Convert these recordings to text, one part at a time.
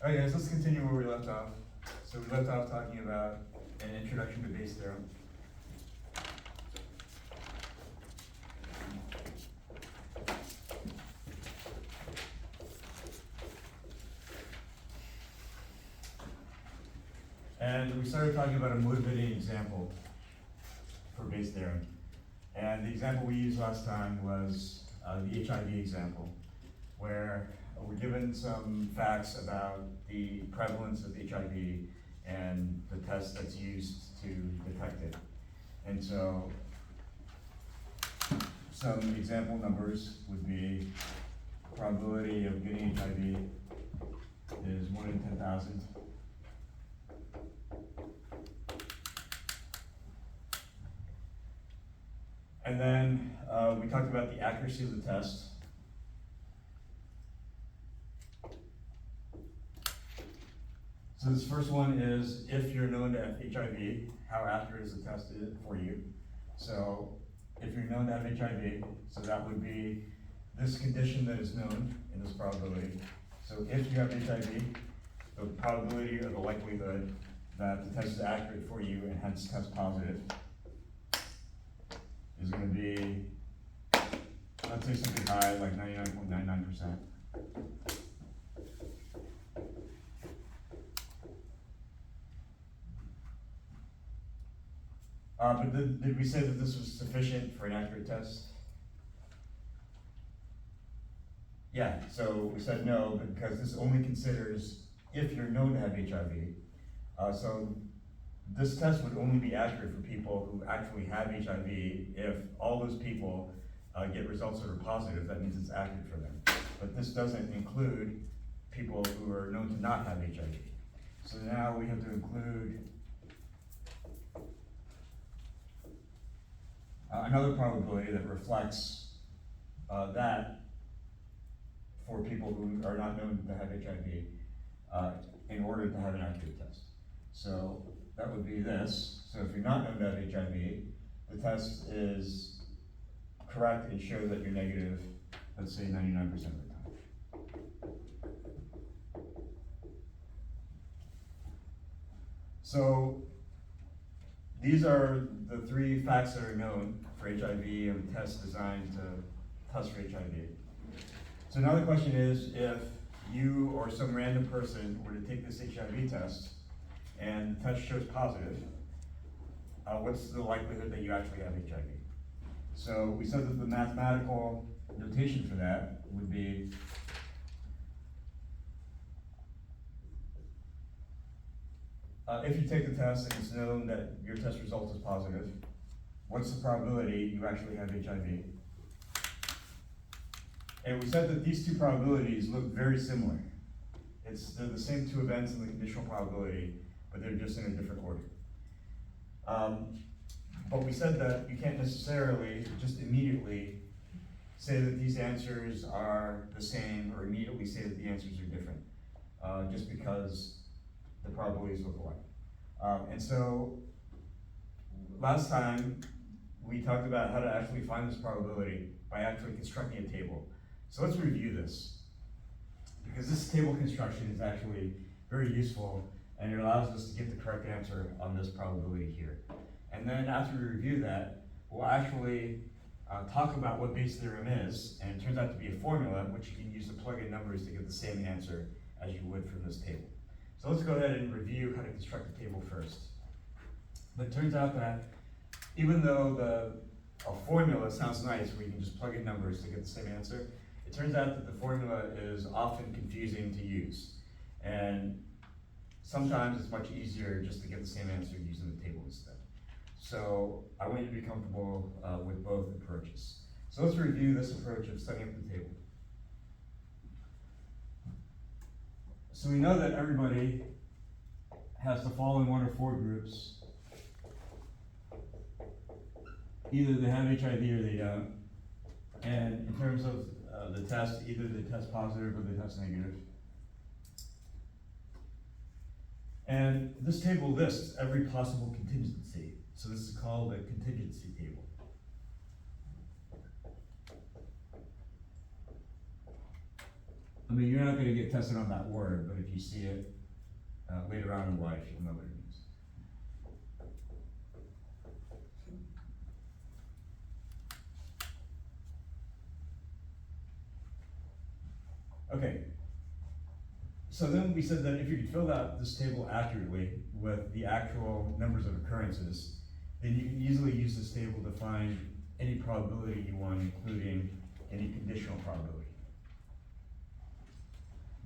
Alright guys, let's continue where we left off. So we left off talking about an introduction to Bayes' theorem. And we started talking about a motivating example for Bayes' theorem. And the example we used last time was the HIV example, where we're given some facts about the prevalence of HIV and the test that's used to detect it. And so some example numbers would be probability of getting HIV is 1 in 10,000. And then we talked about the accuracy of the test. So this first one is, if you're known to have HIV, how accurate is the test for you? So if you're known to have HIV, so that would be this condition that is known in this probability. So if you have HIV, the probability or the likelihood that the test is accurate for you and hence test positive is going to be, let's say something high, like 99.99%. But did we say that this was sufficient for an accurate test? Yeah, so we said no, because this only considers if you're known to have HIV. So this test would only be accurate for people who actually have HIV. If all those people get results that are positive, that means it's accurate for them. But this doesn't include people who are known to not have HIV. So now we have to include another probability that reflects that for people who are not known to have HIV in order to have an accurate test. So that would be this. So if you're not known to have HIV, the test is correct and shows that you're negative, let's say 99% of the time. So these are the three facts that are known for HIV and tests designed to test for HIV. So now the question is, if you or some random person were to take this HIV test and the test shows positive, what's the likelihood that you actually have HIV? So we said that the mathematical notation for that would be if you take the test and it's known that your test result is positive, what's the probability you actually have HIV? And we said that these two probabilities look very similar. They're the same two events in the conditional probability, but they're just in a different order. But we said that you can't necessarily just immediately say that these answers are the same or immediately say that the answers are different, just because the probabilities look alike. And so last time we talked about how to actually find this probability by actually constructing a table. So let's review this, because this table construction is actually very useful and it allows us to get the correct answer on this probability here. And then after we review that, we'll actually talk about what Bayes' theorem is, and it turns out to be a formula which you can use to plug in numbers to get the same answer as you would from this table. So let's go ahead and review how to construct the table first. But it turns out that even though a formula sounds nice where you can just plug in numbers to get the same answer, it turns out that the formula is often confusing to use. And sometimes it's much easier just to get the same answer using the table instead. So I want you to be comfortable with both approaches. So let's review this approach of setting up the table. So we know that everybody has to fall in one or four groups. Either they have HIV or they don't. And in terms of the test, either they test positive or they test negative. And this table lists every possible contingency. So this is called a contingency table. I mean, you're not gonna get tested on that word, but if you see it, later on in life, you'll know what it means. Okay, so then we said that if you could fill out this table accurately with the actual numbers of occurrences, then you can easily use this table to find any probability you want, including any conditional probability.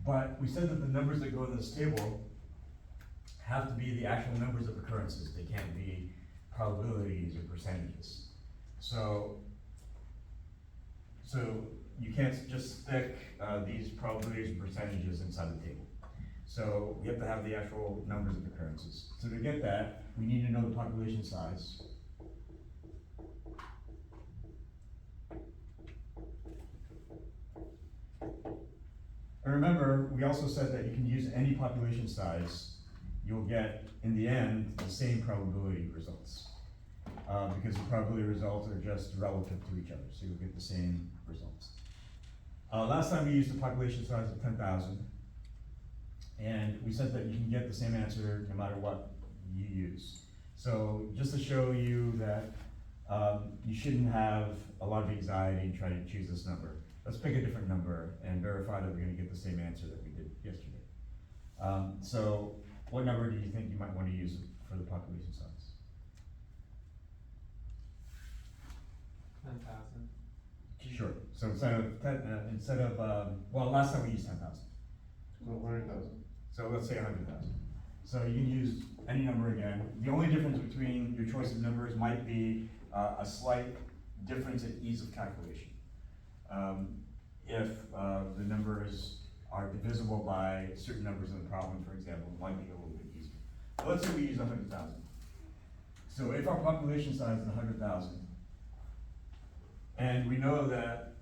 But we said that the numbers that go in this table have to be the actual numbers of occurrences. They can't be probabilities or percentages. So you can't just stick these probabilities and percentages inside the table. So we have to have the actual numbers of occurrences. So to get that, we need to know the population size. And remember, we also said that you can use any population size. You'll get, in the end, the same probability results. Because the probability results are just relative to each other, so you'll get the same results. Last time we used a population size of 10,000, and we said that you can get the same answer no matter what you use. So just to show you that you shouldn't have a lot of anxiety and try to choose this number, let's pick a different number and verify that we're gonna get the same answer that we did yesterday. So what number do you think you might want to use for the population size? 10,000. Sure. So instead of well, last time we used 10,000. So 100,000. So let's say 100,000. So you can use any number again. The only difference between your choice of numbers might be a slight difference in ease of calculation. If the numbers are divisible by certain numbers in the problem, for example, it might be a little bit easier. But let's say we use 100,000. So if our population size is 100,000, and we know that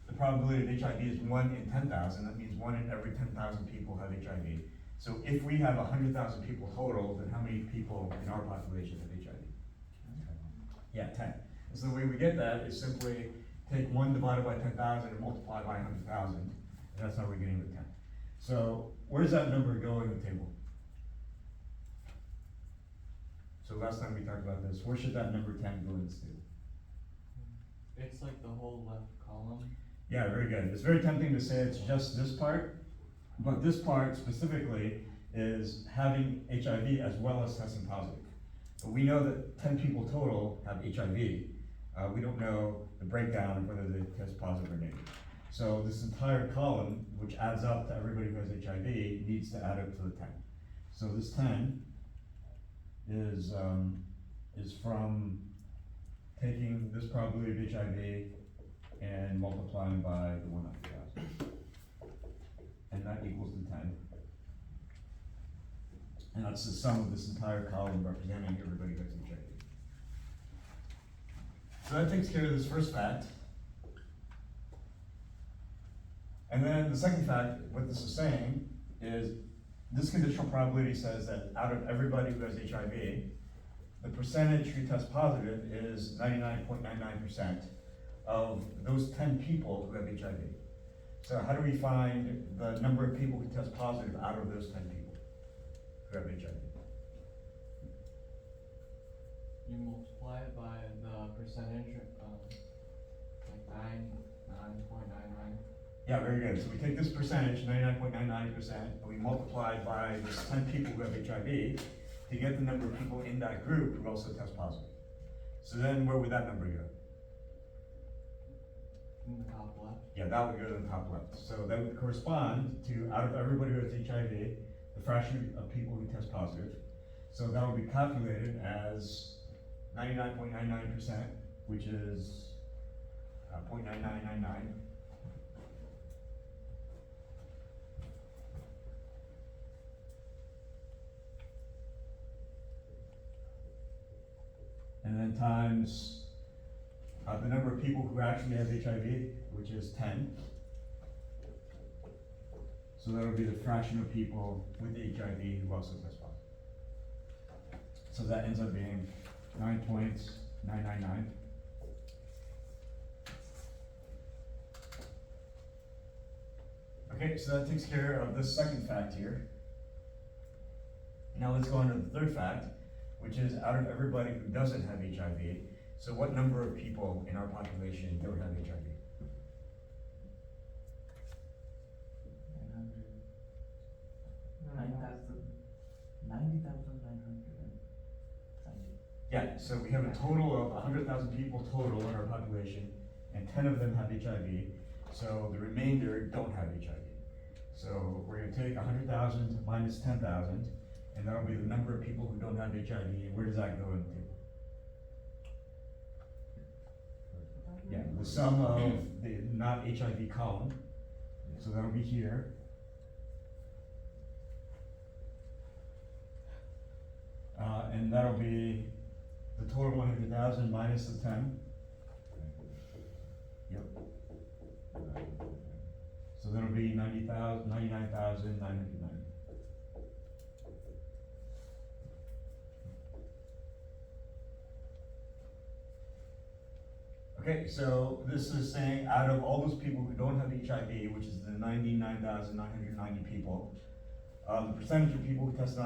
the probability of HIV is 1 in 10,000, that means 1 in every 10,000 people have HIV. So if we have 100,000 people total, then how many people in our population have HIV? Yeah, 10. And so the way we get that is simply take 1 divided by 10,000 and multiply by 100,000, and that's how we're getting the 10. So where does that number go in the table? So last time we talked about this, where should that number 10 go in this table? It's like the whole left column. Yeah, very good. It's very tempting to say it's just this part, but this part specifically is having HIV as well as testing positive. But we know that 10 people total have HIV. We don't know the breakdown of whether they test positive or negative. So this entire column, which adds up to everybody who has HIV, needs to add up to the 10. So this 10 is from taking this probability of HIV and multiplying by the 1 after 1,000. And that equals the 10. And that's the sum of this entire column representing everybody who has HIV. So that takes care of this first fact. And then the second fact, what this is saying is this conditional probability says that out of everybody who has HIV, the percentage who test positive is 99.99% of those 10 people who have HIV. So how do we find the number of people who test positive out of those 10 people who have HIV? You multiply it by the percentage, like 9.99. Yeah, very good. So we take this percentage, 99.99%, and we multiply it by this 10 people who have HIV to get the number of people in that group who also test positive. So then where would that number go? In the top left. Yeah, that would go to the top left. So that would correspond to, out of everybody who has HIV, the fraction of people who test positive. So that would be calculated as 99.99%, which is 0.9999. And then times the number of people who actually have HIV, which is 10. So that would be the fraction of people with HIV who also test positive. So that ends up being 9.999. Okay, so that takes care of the second fact here. Now let's go on to the third fact, which is out of everybody who doesn't have HIV, so what number of people in our population don't have HIV? 90,970. Yeah, so we have a total of 100,000 people total in our population, and 10 of them have HIV, so the remainder don't have HIV. So we're gonna take 100,000 minus 10,000, and that'll be the number of people who don't have HIV, and where does that go in the table? Yeah, the sum of the not HIV column, so that'll be here. And that'll be the total 100,000 minus the 10. Yep. So that'll be 99,990. Okay, so this is saying out of all those people who don't have HIV, which is the 99,990 people, the percentage of people who test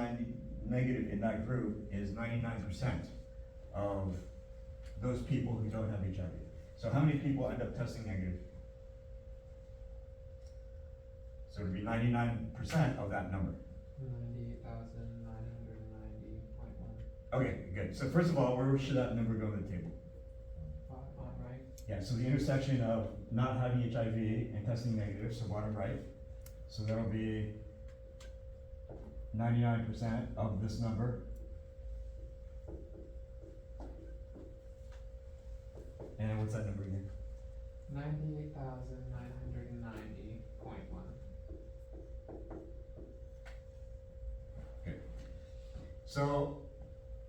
negative in that group is 99% of those people who don't have HIV. So how many people end up testing negative? So it would be 99% of that number. 98,990.1. Okay, good. So first of all, where should that number go in the table? Bottom right. Yeah, so the intersection of not having HIV and testing negative, so bottom right. So that'll be 99% of this number. And what's that number again? 98,990.1. Good. So,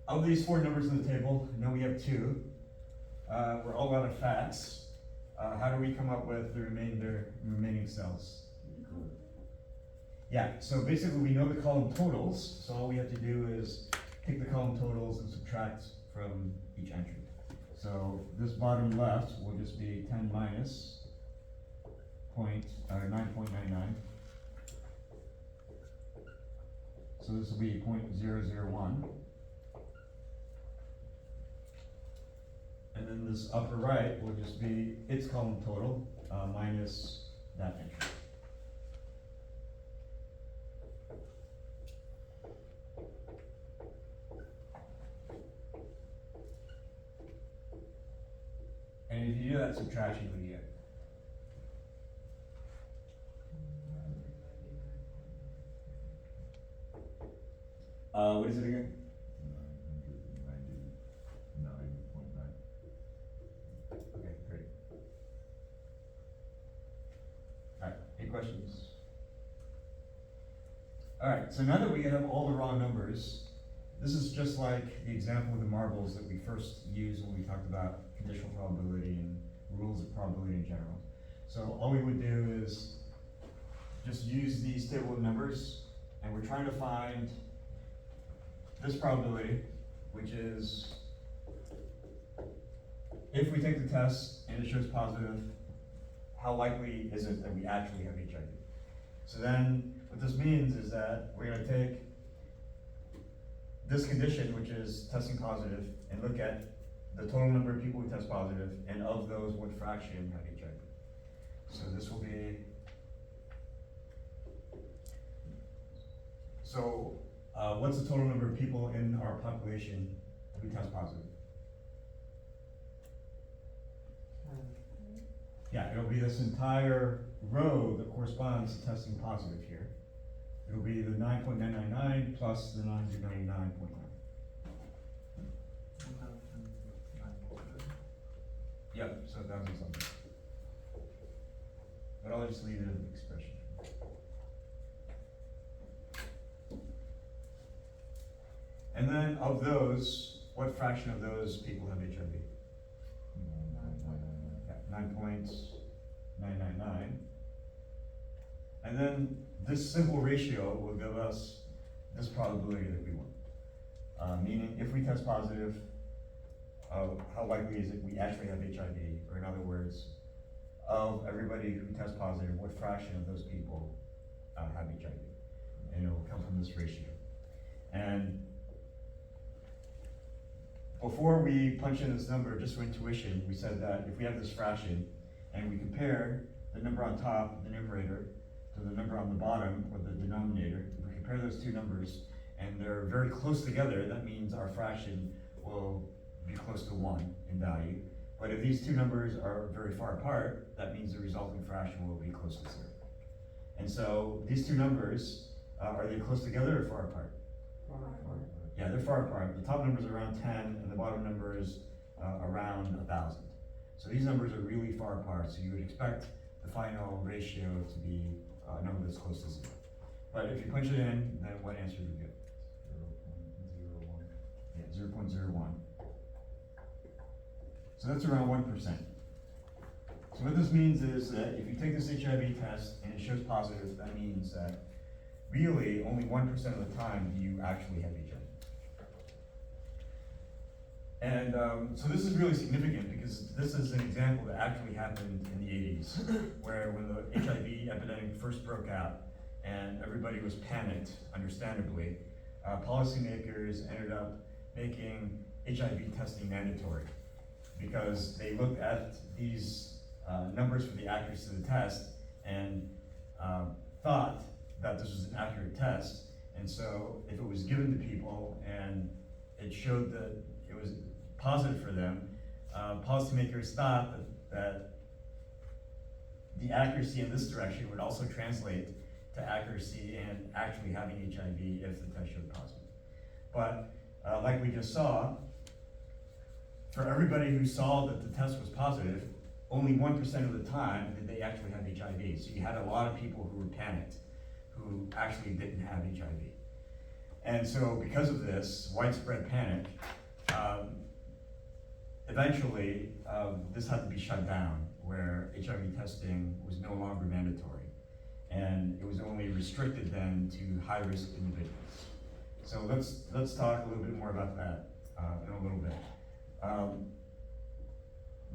of these four numbers in the table, now we have two. We're all out of facts. How do we come up with the remaining cells? Yeah, so basically we know the column totals, so all we have to do is take the column totals and subtract from each entry. So this bottom left will just be 10 minus 9.99. So this will be 0.001. And then this upper right will just be its column total minus that entry. And if you do that subtraction, what do you get? What is it again? 999.9. Okay, great. Alright, any questions? Alright, so now that we have all the raw numbers, this is just like the example of the marbles that we first used when we talked about conditional probability and rules of probability in general. So all we would do is just use these table of numbers, and we're trying to find this probability, which is if we take the test and it shows positive, how likely is it that we actually have HIV? So then what this means is that we're going to take this condition, which is testing positive, and look at the total number of people who test positive, and of those, what fraction have HIV. So this will be, what's the total number of people in our population who test positive? Yeah, it'll be this entire row that corresponds to testing positive here. It'll be the 9.999 plus the 999.9. Yep, so 1,000 something. But I'll just leave it as an expression. And then of those, what fraction of those people have HIV? 9.999. And then this simple ratio will give us this probability that we want. Meaning if we test positive, how likely is it we actually have HIV? Or in other words, of everybody who tests positive, what fraction of those people have HIV. And it will come from this ratio. And before we punch in this number, just for intuition, we said that if we have this fraction and we compare the number on top, the numerator, to the number on the bottom, or the denominator, if we compare those two numbers and they're very close together, that means our fraction will be close to 1 in value. But if these two numbers are very far apart, that means the resulting fraction will be close to 0. And so these two numbers, are they close together or far apart? Yeah, they're far apart. The top number is around 10 and the bottom number is around 1,000. So these numbers are really far apart, so you would expect the final ratio to be a number that's close to 0. But if you punch it in, then what answer do you get? 0.01. Yeah, 0.01. So that's around 1%. So what this means is that if you take this HIV test and it shows positive, that means that really only 1% of the time do you actually have HIV. And so this is really significant because this is an example that actually happened in the 80s, where when the HIV epidemic first broke out and everybody was panicked, understandably, policymakers ended up making HIV testing mandatory because they looked at these numbers for the accuracy of the test and thought that this was an accurate test. And so if it was given to people and it showed that it was positive for them, policymakers thought that the accuracy in this direction would also translate to accuracy and actually having HIV if the test showed positive. But like we just saw, for everybody who saw that the test was positive, only 1% of the time did they actually have HIV. So you had a lot of people who were panicked, who actually didn't have HIV. And so because of this widespread panic, eventually this had to be shut down, where HIV testing was no longer mandatory. And it was only restricted then to high-risk individuals. So let's talk a little bit more about that in a little bit.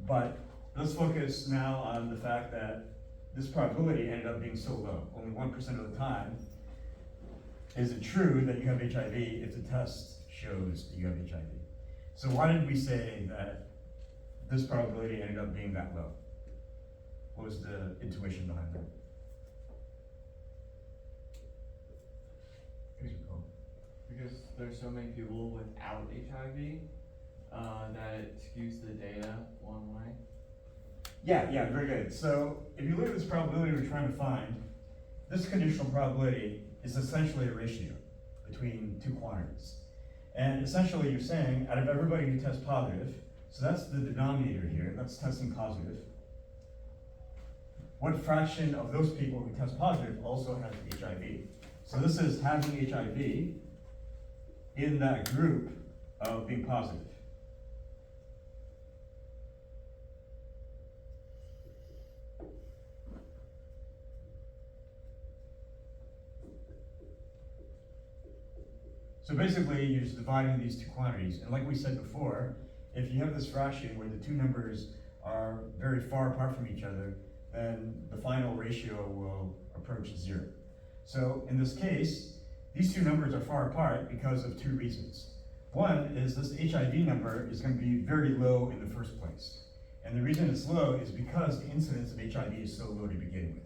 But let's focus now on the fact that this probability ended up being so low, only 1% of the time. Is it true that you have HIV if the test shows that you have HIV? So why did we say that this probability ended up being that low? What was the intuition behind that? Because there's so many people without HIV that it skews the data one way. Yeah, very good. So if you look at this probability we're trying to find, this conditional probability is essentially a ratio between two quantities. And essentially you're saying, out of everybody who tests positive, so that's the denominator here, that's testing positive, what fraction of those people who test positive also has HIV? So this is having HIV in that group of being positive. So basically, you're just dividing these two quantities. And like we said before, if you have this fraction where the two numbers are very far apart from each other, then the final ratio will approach 0. So in this case, these two numbers are far apart because of two reasons. One is this HIV number is going to be very low in the first place. And the reason it's low is because the incidence of HIV is so low to begin with.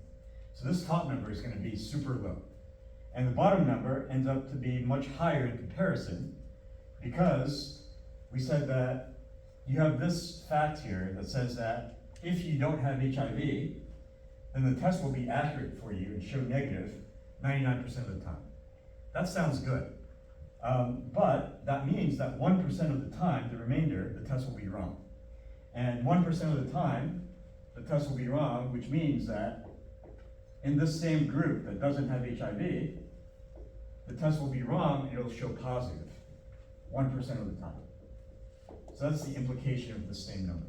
So this top number is going to be super low. And the bottom number ends up to be much higher in comparison because we said that you have this fact here that says that if you don't have HIV, then the test will be accurate for you and show negative 99% of the time. That sounds good. But that means that 1% of the time, the remainder, the test will be wrong. And 1% of the time, the test will be wrong, which means that in this same group that doesn't have HIV, the test will be wrong and it'll show positive 1% of the time. So that's the implication of the same number.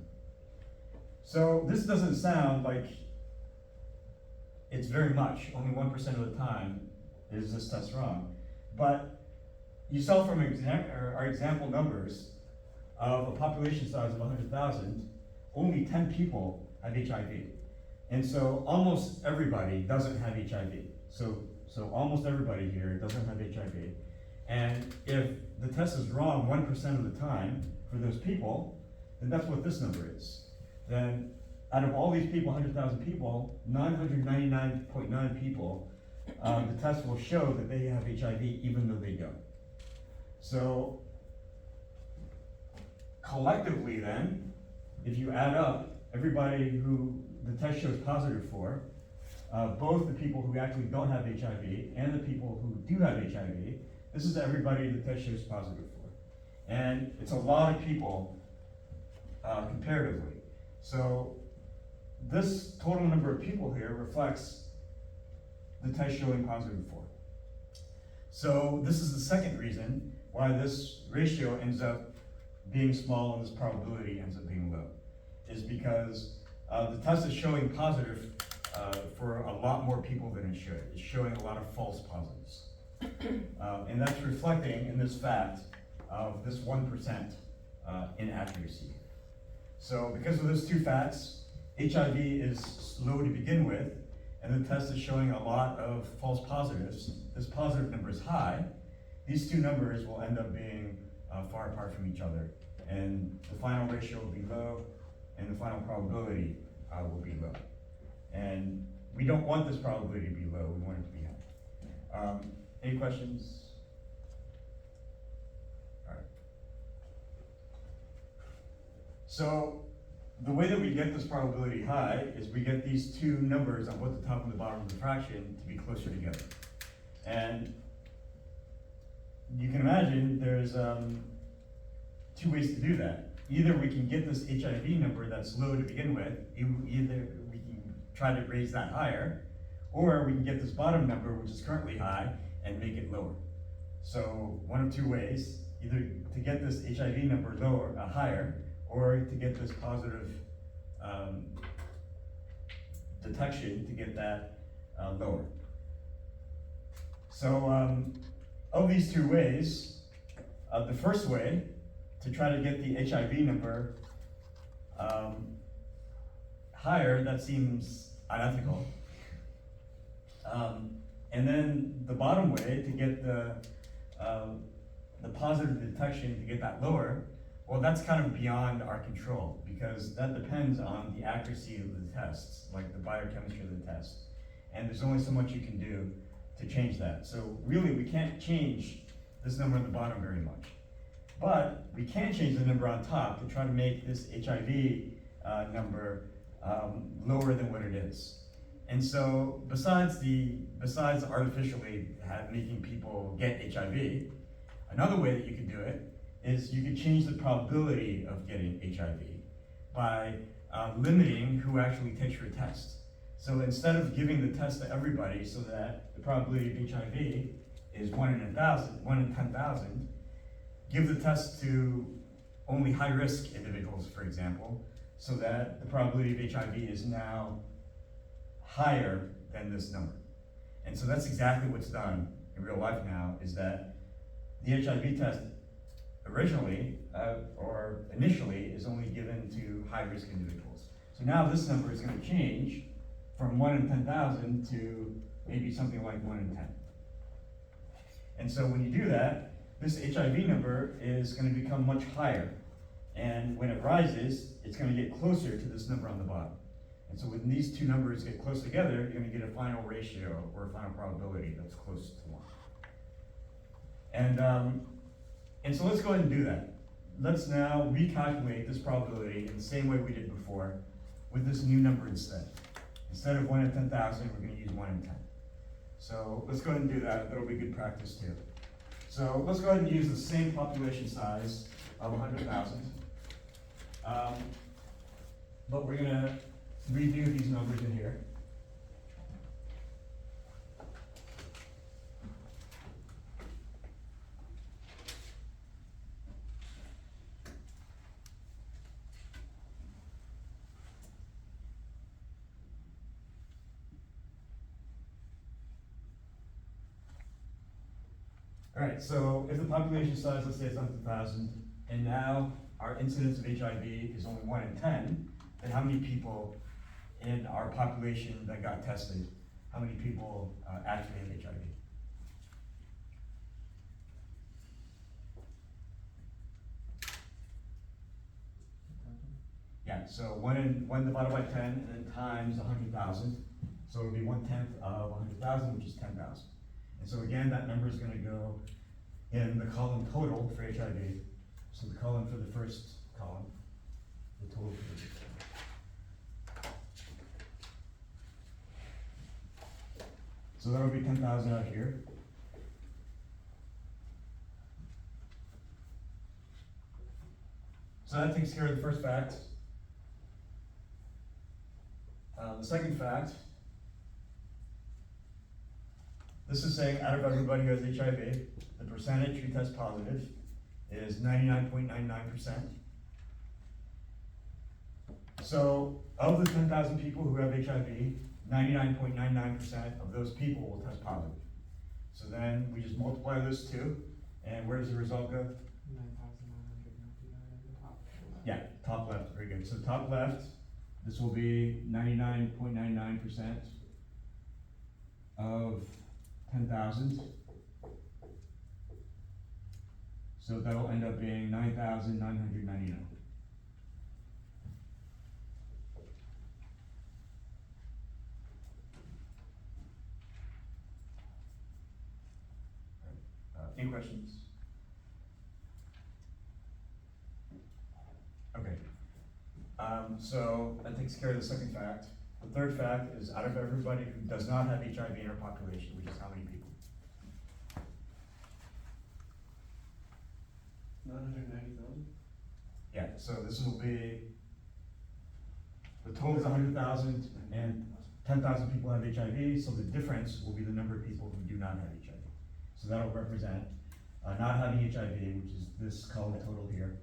So this doesn't sound like it's very much, only 1% of the time is this test wrong. But you saw from our example numbers of a population size of 100,000, only 10 people have HIV. And so almost everybody doesn't have HIV. So almost everybody here doesn't have HIV. And if the test is wrong 1% of the time for those people, then that's what this number is. Then out of all these people, 100,000 people, 999.9 people, the test will show that they have HIV even though they don't. So collectively then, if you add up everybody who the test shows positive for, both the people who actually don't have HIV and the people who do have HIV, this is everybody the test shows positive for. And it's a lot of people comparatively. So this total number of people here reflects the test showing positive for. So this is the second reason why this ratio ends up being small and this probability ends up being low, is because the test is showing positive for a lot more people than it should. It's showing a lot of false positives. And that's reflecting in this fact of this 1% inaccuracy. So because of those two facts, HIV is low to begin with, and the test is showing a lot of false positives. This positive number is high. These two numbers will end up being far apart from each other, and the final ratio will be low, and the final probability will be low. And we don't want this probability to be low, we want it to be high. Any questions? All right. So the way that we get this probability high is we get these two numbers on both the top and the bottom of the fraction to be closer together. And you can imagine there's two ways to do that. Either we can get this HIV number that's low to begin with, either we can try to raise that higher, or we can get this bottom number, which is currently high, and make it lower. So one of two ways, either to get this HIV number lower, higher, or to get this positive detection to get that lower. So of these two ways, the first way, to try to get the HIV number higher, that seems unethical. And then the bottom way, to get the positive detection to get that lower, well, that's kind of beyond our control, because that depends on the accuracy of the tests, like the biochemistry of the test. And there's only so much you can do to change that. So really, we can't change this number on the bottom very much. But we can change the number on top to try to make this HIV number lower than what it is. And so besides artificially making people get HIV, another way that you could do it is you could change the probability of getting HIV by limiting who actually takes your test. So instead of giving the test to everybody so that the probability of HIV is 1 in 10,000, give the test to only high-risk individuals, for example, so that the probability of HIV is now higher than this number. And so that's exactly what's done in real life now, is that the HIV test originally, or initially, is only given to high-risk individuals. So now this number is going to change from 1 in 10,000 to maybe something like 1 in 10. And so when you do that, this HIV number is going to become much higher. And when it rises, it's going to get closer to this number on the bottom. And so when these two numbers get close together, you're going to get a final ratio or a final probability that's close to 1. And so let's go ahead and do that. Let's now recalculate this probability in the same way we did before with this new number instead. Instead of 1 in 10,000, we're going to use 1 in 10. So let's go ahead and do that. That'll be good practice too. So let's go ahead and use the same population size of 100,000. But we're going to redo these numbers in here. All right, so if the population size, let's say it's 100,000, and now our incidence of HIV is only 1 in 10, then how many people in our population that got tested, how many people actually have HIV? Yeah, so one divided by 10 and then times 100,000. So it'll be 1/10 of 100,000, which is 10,000. And so again, that number is gonna go in the column total for HIV. So the column for the first column, the total for the so that would be 10,000 out here. So that takes care of the first fact. The second fact, this is saying out of everybody who has HIV, the percentage who test positive is 99.99%. So of the 10,000 people who have HIV, 99.99% of those people will test positive. So then we just multiply those two, and where does the result go? 9,999 at the top. Yeah, top left, very good. So top left, this will be 99.99% of 10,000. So that'll end up being 9,999. Any questions? Okay. So that takes care of the second fact. The third fact is out of everybody who does not have HIV in our population, which is how many people? 990,000? Yeah, so this will be, the total is 100,000 and 10,000 people have HIV, so the difference will be the number of people who do not have HIV. So that'll represent not having HIV, which is this column total here.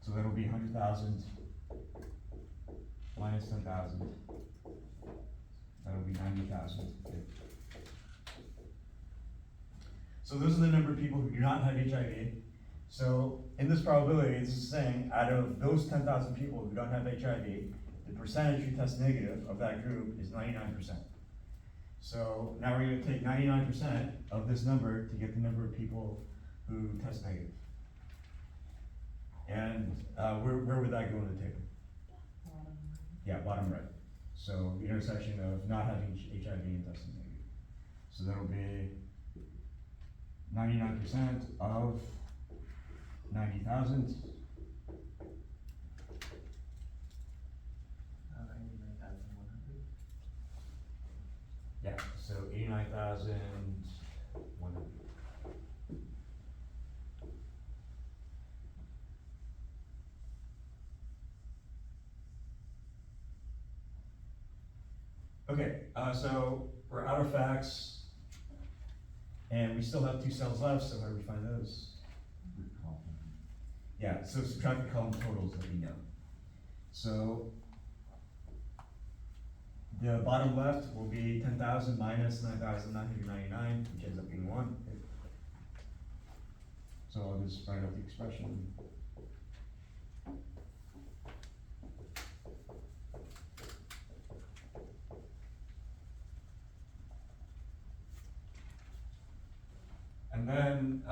So that'll be 100,000 minus 10,000. That'll be 90,000. So those are the number of people who do not have HIV. So in this probability, this is saying out of those 10,000 people who don't have HIV, the percentage who test negative of that group is 99%. So now we're going to take 99% of this number to get the number of people who test negative. And where would that go in the table? Yeah, bottom right. So the intersection of not having HIV and testing negative. So that'll be 99% of 90,000. 89,100. Yeah, so 89,100. Okay, so we're out of facts, and we still have 2 cells left, so how do we find those? Yeah, so subtract the column totals that we know. So the bottom left will be 10,000 minus 9,999, which ends up being 1. So I'll just write out the expression. And then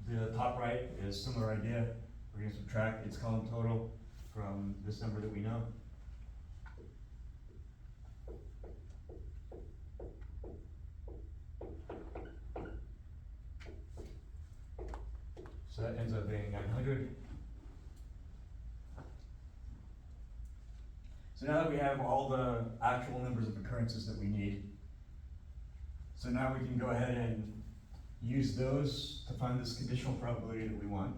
the top right is similar idea. We're going to subtract its column total from this number that we know. So that ends up being 900. So now that we have all the actual numbers of occurrences that we need, so now we can go ahead and use those to find this conditional probability that we want.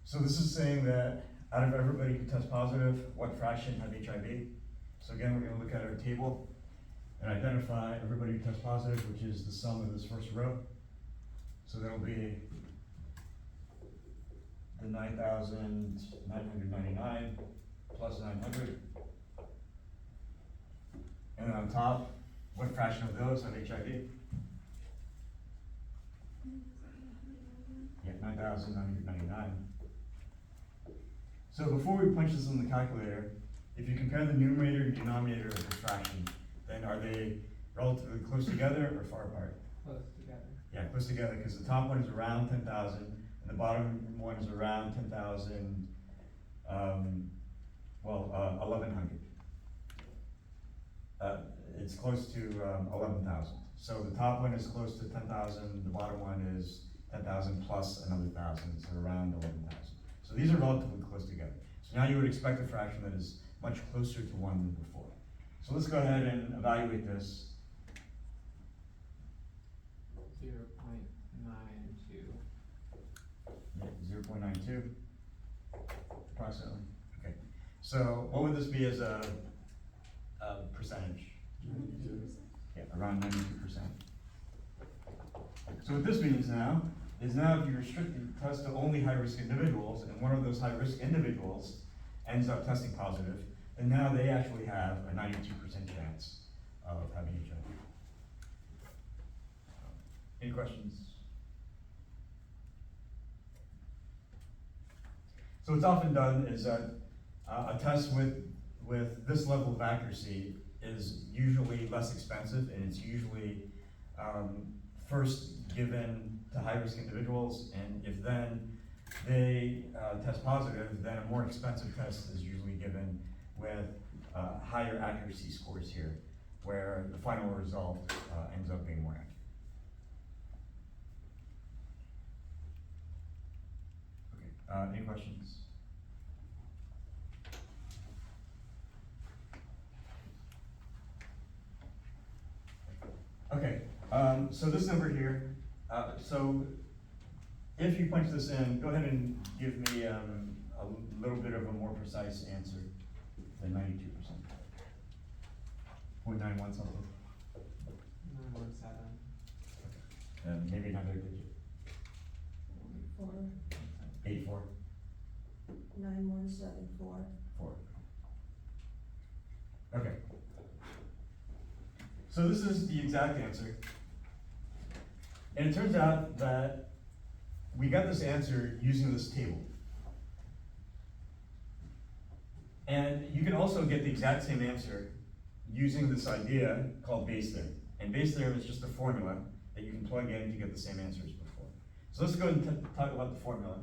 So this is saying that out of everybody who tests positive, what fraction have HIV? So again, we're going to look at our table and identify everybody who tests positive, which is the sum of this first row. So that'll be the 9,999 plus 900. And then on top, what fraction of those have HIV? Yeah, 9,999. So before we punch this in the calculator, if you compare the numerator and denominator of this fraction, then are they relatively close together or far apart? Close together. Yeah, close together, because the top one is around 10,000, and the bottom one is around 10,000, 1,100. It's close to 11,000. So the top one is close to 10,000, the bottom one is 10,000 plus another 1,000, so around 11,000. So these are relatively close together. So now you would expect a fraction that is much closer to 1 than before. So let's go ahead and evaluate this. 0.92. Yeah, 0.92, approximately. Okay. So what would this be as a percentage? 92. Yeah, around 92%. So what this means now is now if you restrict the test to only high-risk individuals, and one of those high-risk individuals ends up testing positive, then now they actually have a 92% chance of having HIV. Any questions? So what's often done is that a test with this level of accuracy is usually less expensive, and it's usually first given to high-risk individuals, and if then they test positive, then a more expensive test is usually given with higher accuracy scores here, where the final result ends up being more accurate. Okay, any questions? Okay, so this number here, so if you punch this in, go ahead and give me a little bit of a more precise answer than 92%. 0.91 something, 917. and maybe another digit. 84, 9174. 4. Okay. So this is the exact answer. And it turns out that we got this answer using this table. And you can also get the exact same answer using this idea called Bayes' theorem. And Bayes' theorem is just a formula that you can plug in to get the same answer as before. So let's go and talk about the formula.